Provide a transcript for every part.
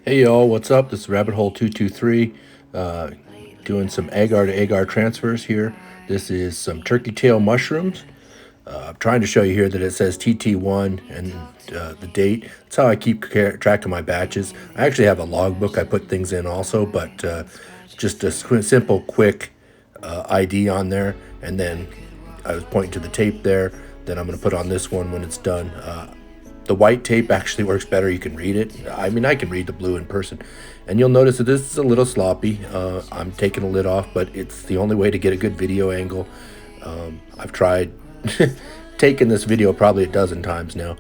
Hey y'all, what's up? This is Rabbit Hole 223, doing some agar to agar transfers here. This is some turkey tail mushrooms. I'm trying to show you here that it says TT1 and the date. That's how I keep track of my batches. I actually have a logbook I put things in also, but just a simple, quick ID on there. And then I was pointing to the tape there that I'm going to put on this one when it's done. The white tape actually works better. You can read it. I mean, I can read the blue in person. And you'll notice that this is a little sloppy. I'm taking the lid off, but it's the only way to get a good video angle. I've tried taking this video probably a dozen times now.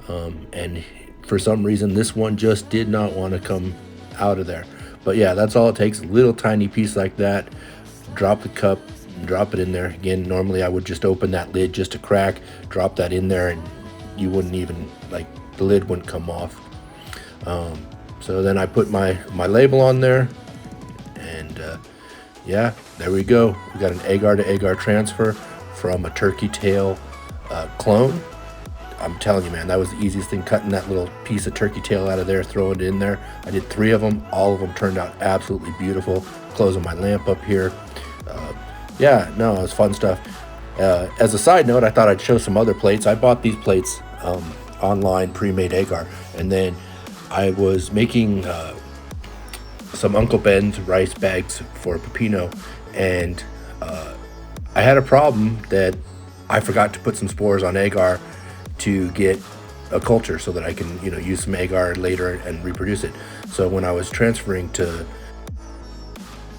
And for some reason, this one just did not want to come out of there. But yeah, that's all it takes. A little tiny piece like that. Drop the cup, drop it in there. Again, normally I would just open that lid just a crack, drop that in there, and you wouldn't even, like, the lid wouldn't come off. So then I put my label on there, and yeah, there we go. We got an agar to agar transfer from a turkey tail clone. I'm telling you, man, that was the easiest thing, cutting that little piece of turkey tail out of there, throwing it in there. I did 3 of them. All of them turned out absolutely beautiful. Closing my lamp up here. Yeah, no, it was fun stuff. As a side note, I thought I'd show some other plates. I bought these plates online, pre-made agar, and then I was making some Uncle Ben's rice bags for Pepino, and I had a problem that I forgot to put some spores on agar to get a culture so that I can, use some agar later and reproduce it. So when I was transferring to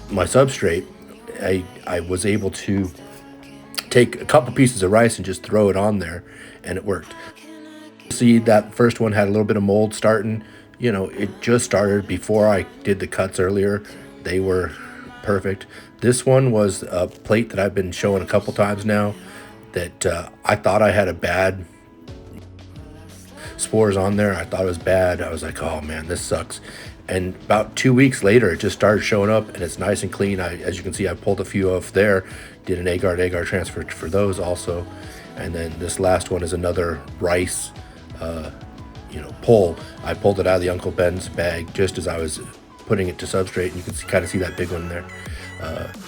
my substrate, I was able to take a couple pieces of rice and just throw it on there, and it worked. See, that first one had a little bit of mold starting. It just started before I did the cuts earlier. They were perfect. This one was a plate that I've been showing a couple times now that I thought I had a bad spores on there. I thought it was bad. I was like, oh man, this sucks. And about 2 weeks later, it just started showing up, and it's nice and clean. As you can see, I pulled a few off there, did an agar to agar transfer for those also. And then this last one is another rice, pull. I pulled it out of the Uncle Ben's bag just as I was putting it to substrate, and you can kind of see that big one there.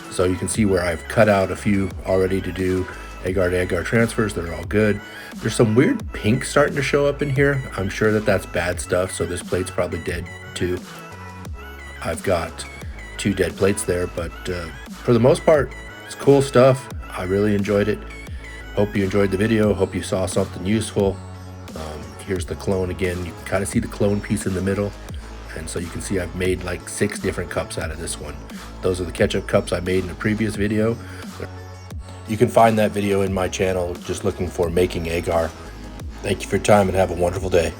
So you can see where I've cut out a few already to do agar to agar transfers. They're all good. There's some weird pink starting to show up in here. I'm sure that that's bad stuff, so this plate's probably dead too. I've got 2 dead plates there, but for the most part, it's cool stuff. I really enjoyed it. Hope you enjoyed the video. Hope you saw something useful. Here's the clone again. You can kind of see the clone piece in the middle, and so you can see I've made like 6 different cups out of this one. Those are the ketchup cups I made in a previous video. You can find that video in my channel just looking for making agar. Thank you for your time and have a wonderful day.